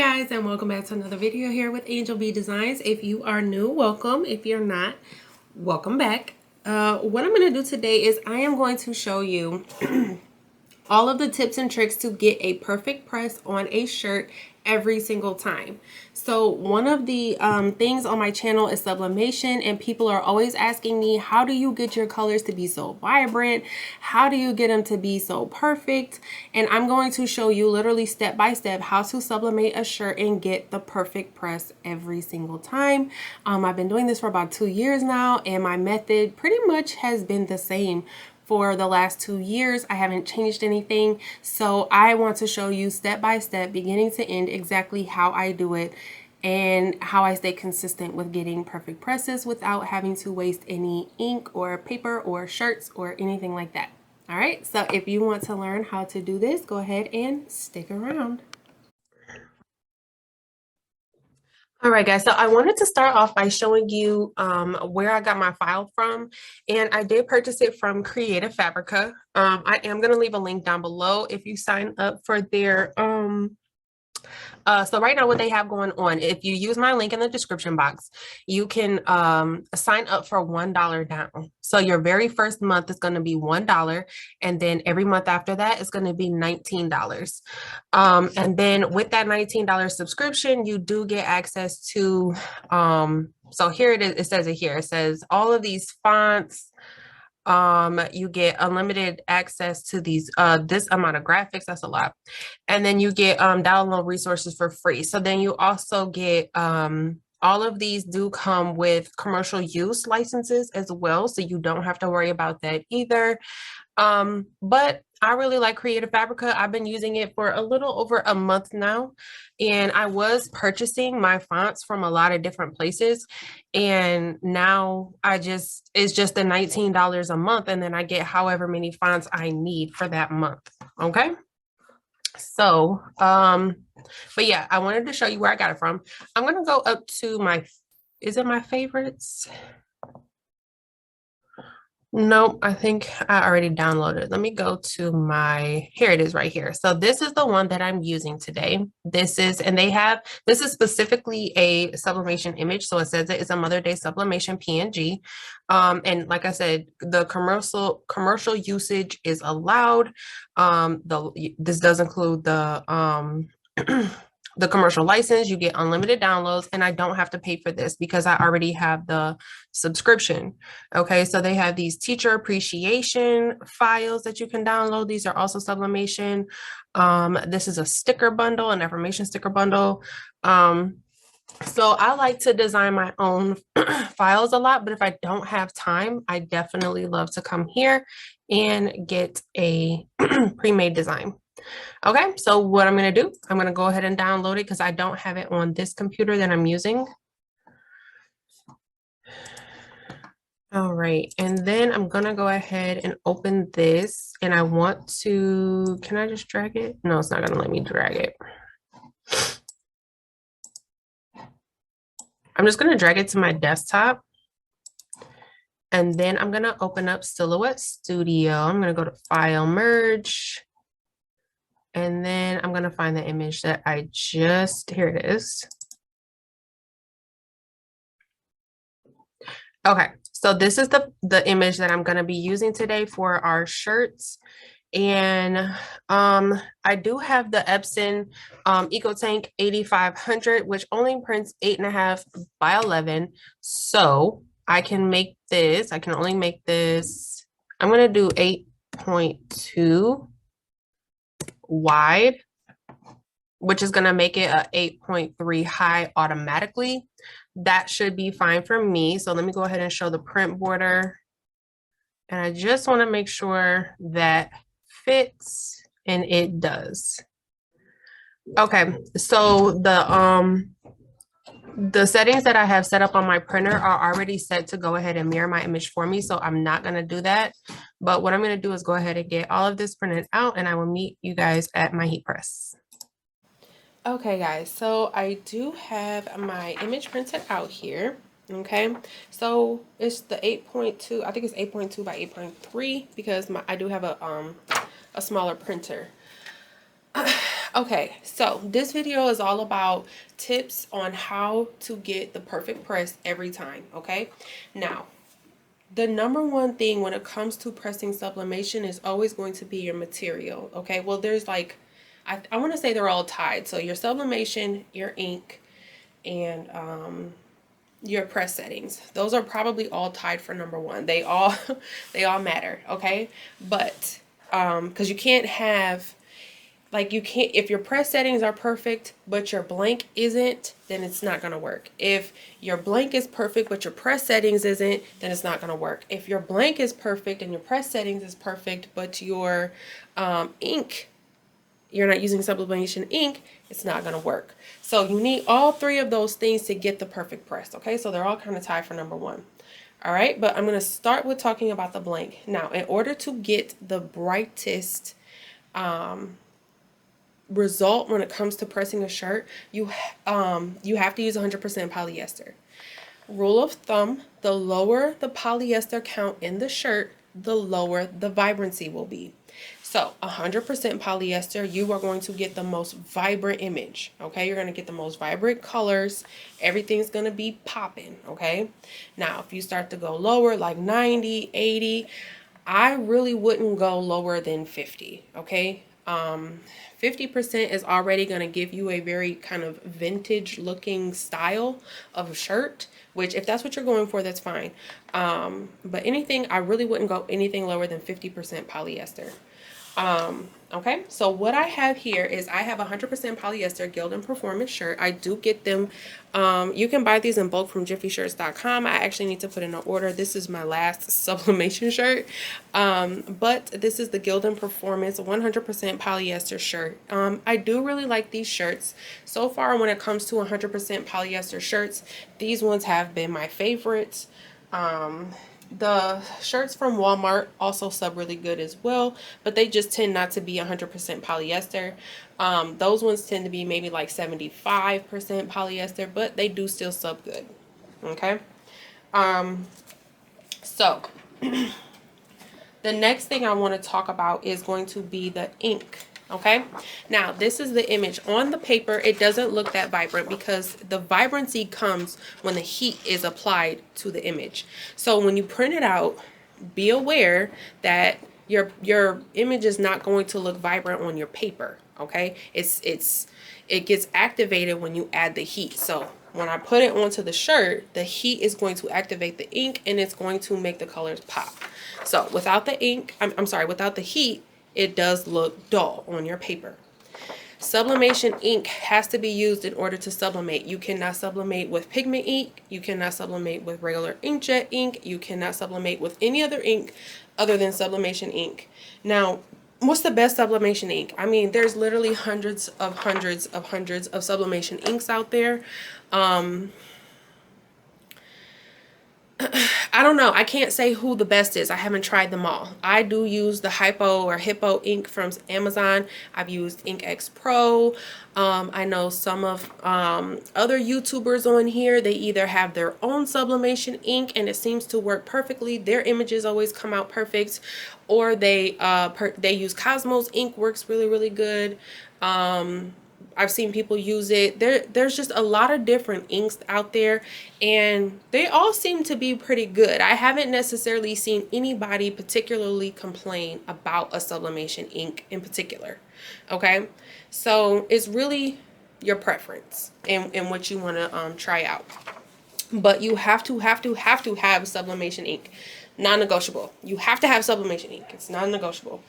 guys, and welcome back to another video here with Angel B Designs. If you are new, welcome. If you're not, welcome back. What I'm going to do today is I am going to show you all of the tips and tricks to get a perfect press on a shirt every single time. So one of the things on my channel is sublimation, and people are always asking me, how do you get your colors to be so vibrant? How do you get them to be so perfect? And I'm going to show you literally step by step how to sublimate a shirt and get the perfect press every single time. I've been doing this for about 2 years now, and my method pretty much has been the same for the last 2 years. I haven't changed anything. So I want to show you step by step, beginning to end, exactly how I do it and how I stay consistent with getting perfect presses without having to waste any ink or paper or shirts or anything like that. All right, so if you want to learn how to do this, go ahead and stick around. All right, guys, so I wanted to start off by showing you where I got my file from, and I did purchase it from Creative Fabrica. I am going to leave a link down below if you sign up for their so right now what they have going on, if you use my link in the description box, you can sign up for $1 down. So your very first month is going to be $1, and then every month after that is going to be $19. And then with that $19 subscription, you do get access to so here it is. It says it here. It says all of these fonts. You get unlimited access to these this amount of graphics. That's a lot. And then you get download resources for free. So then you also get all of these do come with commercial use licenses as well, so you don't have to worry about that either. But I really like Creative Fabrica. I've been using it for a little over a month now, and I was purchasing my fonts from a lot of different places, and now it's just the $19 a month, and then I get however many fonts I need for that month. Okay. So, but yeah, I wanted to show you where I got it from. I'm going to go up to is it my favorites? Nope, I think I already downloaded. Let me go to here it is right here. So this is the one that I'm using today. This is specifically a sublimation image. So it says it's a Mother Day sublimation PNG. And like I said, the commercial usage is allowed. This does include the the commercial license. You get unlimited downloads, and I don't have to pay for this because I already have the subscription. Okay, so they have these teacher appreciation files that you can download. These are also sublimation. This is a sticker bundle, an affirmation sticker bundle. So I like to design my own files a lot, but if I don't have time, I definitely love to come here and get a pre-made design. Okay, so what I'm going to do, I'm going to go ahead and download it because I don't have it on this computer that I'm using. All right, and then I'm going to go ahead and open this, and I want to, can I just drag it? No, it's not going to let me drag it. I'm just going to drag it to my desktop, and then I'm going to open up Silhouette Studio. I'm going to go to File, Merge. And then I'm going to find the image that here it is. Okay, so this is the image that I'm going to be using today for our shirts. And I do have the Epson EcoTank 8500, which only prints 8.5 by 11. So I can make this, I can only make this, I'm going to do 8.2 wide, which is going to make it a 8.3 high automatically. That should be fine for me. So let me go ahead and show the print border. And I just want to make sure that fits, and it does. Okay, so the settings that I have set up on my printer are already set to go ahead and mirror my image for me, so I'm not going to do that. But what I'm going to do is go ahead and get all of this printed out, and I will meet you guys at my heat press. Okay, guys, so I do have my image printed out here. Okay, so it's the 8.2, I think it's 8.2 by 8.3 because I do have a smaller printer. Okay, so this video is all about tips on how to get the perfect press every time, okay? Now, the number one thing when it comes to pressing sublimation is always going to be your material, okay? Well, there's like, I want to say they're all tied. So your sublimation, your ink, and your press settings. Those are probably all tied for number one. They all they all matter, okay? But because you can't have, like, you can't, if your press settings are perfect but your blank isn't, then it's not going to work. If your blank is perfect but your press settings isn't, then it's not going to work. If your blank is perfect and your press settings is perfect but your ink, you're not using sublimation ink, it's not going to work. So you need all three of those things to get the perfect press, okay? So they're all kind of tied for number one. All right, but I'm going to start with talking about the blank. Now, in order to get the brightest result when it comes to pressing a shirt, you have to use 100% polyester. Rule of thumb, the lower the polyester count in the shirt, the lower the vibrancy will be. So 100% polyester, you are going to get the most vibrant image, okay? You're going to get the most vibrant colors. Everything's going to be popping, okay? Now, if you start to go lower, like 90, 80, I really wouldn't go lower than 50, okay? 50% is already going to give you a very kind of vintage looking style of shirt, which if that's what you're going for, that's fine. But anything, I really wouldn't go anything lower than 50% polyester. Okay, so what I have here is I have 100% polyester Gildan performance shirt. I do get them. You can buy these in bulk from jiffyshirts.com. I actually need to put in an order. This is my last sublimation shirt. But this is the Gildan performance 100% polyester shirt. I do really like these shirts. So far, when it comes to 100% polyester shirts, these ones have been my favorites. The shirts from Walmart also sub really good as well, but they just tend not to be 100% polyester. Those ones tend to be maybe like 75% polyester, but they do still sub good. Okay. So the next thing I want to talk about is going to be the ink. Okay, now this is the image on the paper. It doesn't look that vibrant because the vibrancy comes when the heat is applied to the image. So when you print it out, be aware that your image is not going to look vibrant on your paper. Okay, it gets activated when you add the heat. So when I put it onto the shirt, the heat is going to activate the ink and it's going to make the colors pop. So without the ink, I'm sorry, without the heat, it does look dull on your paper. Sublimation ink has to be used in order to sublimate. You cannot sublimate with pigment ink. You cannot sublimate with regular inkjet ink. You cannot sublimate with any other ink other than sublimation ink. Now, what's the best sublimation ink? I mean, there's literally hundreds of sublimation inks out there. I don't know. I can't say who the best is. I haven't tried them all. I do use the Hippo ink from Amazon. I've used InkX Pro. I know some of other YouTubers on here, they either have their own sublimation ink and it seems to work perfectly. Their images always come out perfect. Or they use Cosmos ink, works really, really good. I've seen people use it. There's just a lot of different inks out there and they all seem to be pretty good. I haven't necessarily seen anybody particularly complain about a sublimation ink in particular. Okay, so it's really your preference and what you want to try out. But you have to have sublimation ink. Non-negotiable. You have to have sublimation ink. It's non-negotiable.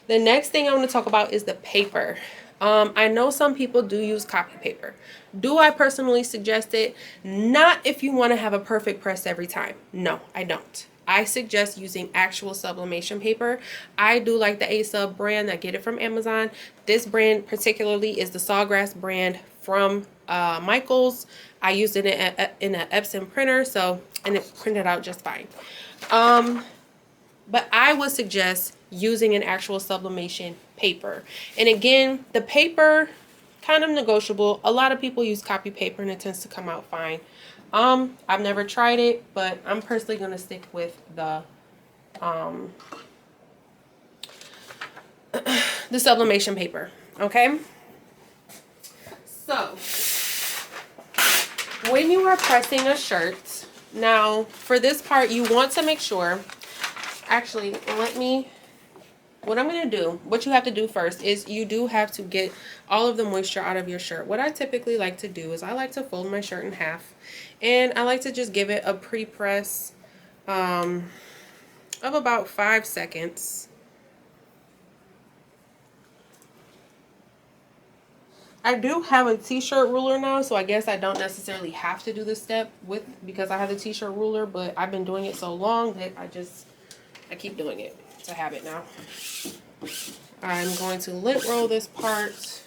The next thing I want to talk about is the paper. I know some people do use copy paper. Do I personally suggest it? Not if you want to have a perfect press every time. No, I don't. I suggest using actual sublimation paper. I do like the A-Sub brand. I get it from Amazon. This brand particularly is the Sawgrass brand from Michaels. I used it in an Epson printer, and it printed out just fine. But I would suggest using an actual sublimation paper. And again, the paper, kind of negotiable. A lot of people use copy paper and it tends to come out fine. I've never tried it, but I'm personally going to stick with the sublimation paper. Okay. So when you are pressing a shirt, now for this part, you want to make sure, actually, what I'm going to do, what you have to do first is you do have to get all of the moisture out of your shirt. What I typically like to do is I like to fold my shirt in half, and I like to just give it a pre-press of about 5 seconds. I do have a t-shirt ruler now, so I guess I don't necessarily have to do this step because I have the t-shirt ruler, but I've been doing it so long that I keep doing it. It's a habit now. I'm going to lint roll this part,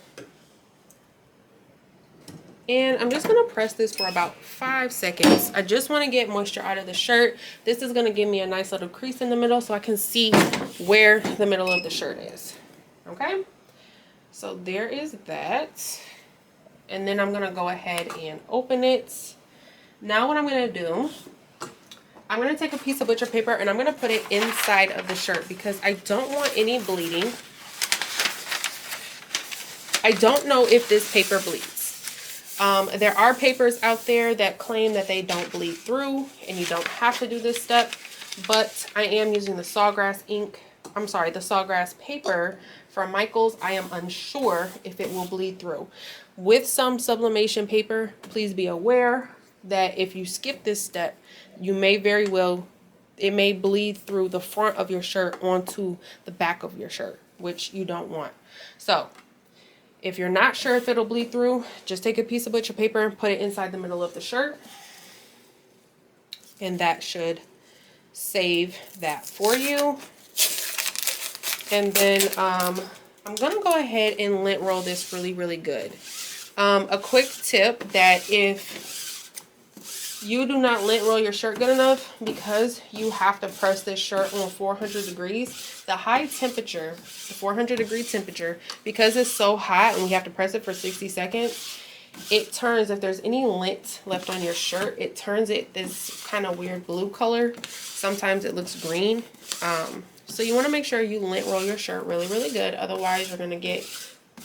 and I'm just going to press this for about 5 seconds. I just want to get moisture out of the shirt. This is going to give me a nice little crease in the middle so I can see where the middle of the shirt is. Okay? So there is that. And then I'm going to go ahead and open it. Now what I'm going to do, I'm going to take a piece of butcher paper and I'm going to put it inside of the shirt because I don't want any bleeding. I don't know if this paper bleeds. There are papers out there that claim that they don't bleed through and you don't have to do this step, but I am using the Sawgrass the Sawgrass paper from Michaels. I am unsure if it will bleed through. With some sublimation paper, please be aware that if you skip this step, you may very well, it may bleed through the front of your shirt onto the back of your shirt, which you don't want. So if you're not sure if it'll bleed through, just take a piece of butcher paper and put it inside the middle of the shirt. And that should save that for you. And then I'm going to go ahead and lint roll this really, really good. A quick tip that if you do not lint roll your shirt good enough, because you have to press this shirt on 400 degrees, the high temperature, the 400 degree temperature, because it's so hot and we have to press it for 60 seconds, it turns, if there's any lint left on your shirt, it turns it this kind of weird blue color. Sometimes it looks green. So you want to make sure you lint roll your shirt really, really good. Otherwise, you're going to get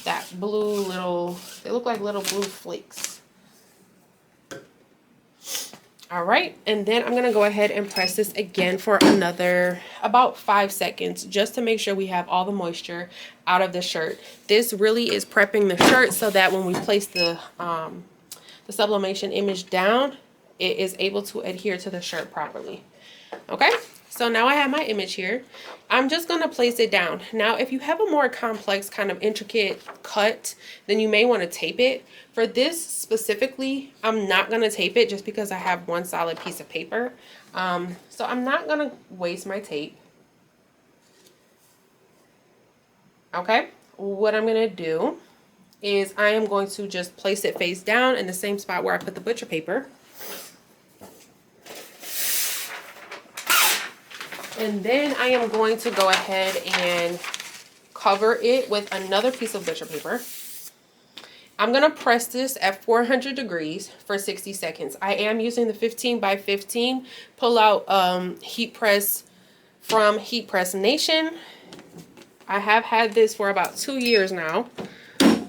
that blue little, they look like little blue flakes. All right. And then I'm going to go ahead and press this again for another about 5 seconds, just to make sure we have all the moisture out of the shirt. This really is prepping the shirt so that when we place the sublimation image down, it is able to adhere to the shirt properly. Okay. So now I have my image here. I'm just going to place it down. Now, if you have a more complex kind of intricate cut, then you may want to tape it. For this specifically, I'm not going to tape it just because I have one solid piece of paper. So I'm not going to waste my tape. Okay. What I'm going to do is I am going to just place it face down in the same spot where I put the butcher paper. And then I am going to go ahead and cover it with another piece of butcher paper. I'm going to press this at 400 degrees for 60 seconds. I am using the 15 by 15 pull-out heat press from Heat Press Nation. I have had this for about 2 years now,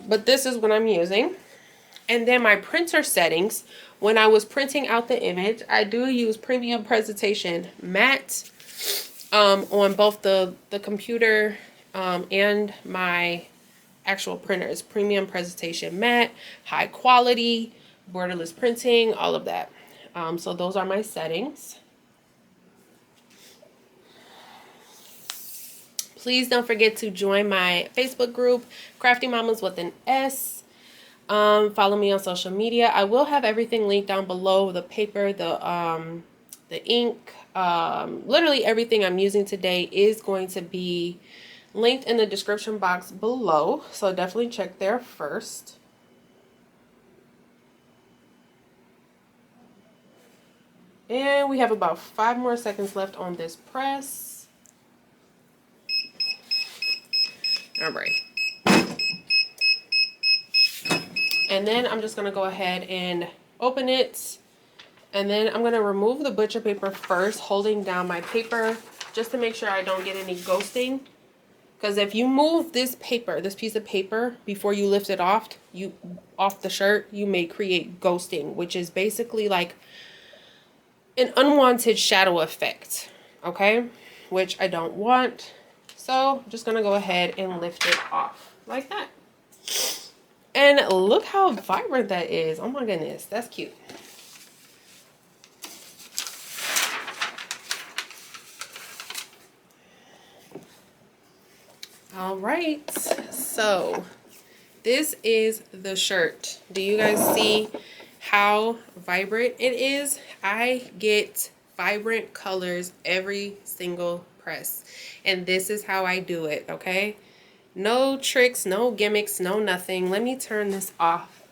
but this is what I'm using. And then my printer settings, when I was printing out the image, I do use Premium Presentation Matte. On both the computer and my actual printers. Premium Presentation Matte, high quality, borderless printing, all of that. So those are my settings. Please don't forget to join my Facebook group, Crafty Mamas with an S. Follow me on social media. I will have everything linked down below: the paper, the ink, literally everything I'm using today is going to be linked in the description box below. So definitely check there first. And we have about 5 more seconds left on this press. All right. And then I'm just going to go ahead and open it. And then I'm going to remove the butcher paper first, holding down my paper just to make sure I don't get any ghosting. Because if you move this paper, this piece of paper, before you lift it off the shirt, you may create ghosting, which is basically like an unwanted shadow effect, okay? Which I don't want. So I'm just gonna go ahead and lift it off like that. And look how vibrant that is. Oh my goodness, that's cute. All right, so this is the shirt. Do you guys see how vibrant it is? I get vibrant colors every single press, and this is how I do it, okay? No tricks, no gimmicks, no nothing. Let me turn this off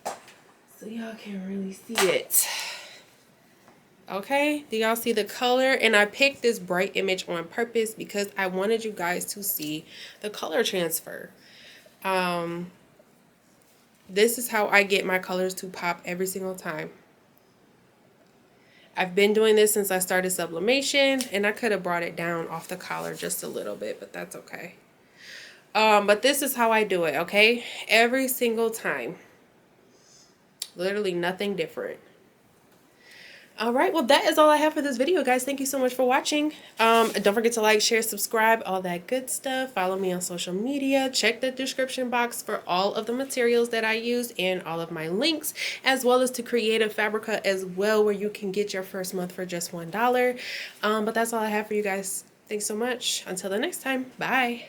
so y'all can really see it. Okay, do y'all see the color? And I picked this bright image on purpose because I wanted you guys to see the color transfer. This is how I get my colors to pop every single time. I've been doing this since I started Sublimation, and I could have brought it down off the collar just a little bit, but that's okay. But this is how I do it, okay? Every single time. Literally nothing different. All right, well, that is all I have for this video, guys. Thank you so much for watching. Don't forget to like, share, subscribe, all that good stuff. Follow me on social media. Check the description box for all of the materials that I use and all of my links, as well as to Creative Fabrica as well, where you can get your first month for just $1. But that's all I have for you guys. Thanks so much. Until the next time, bye.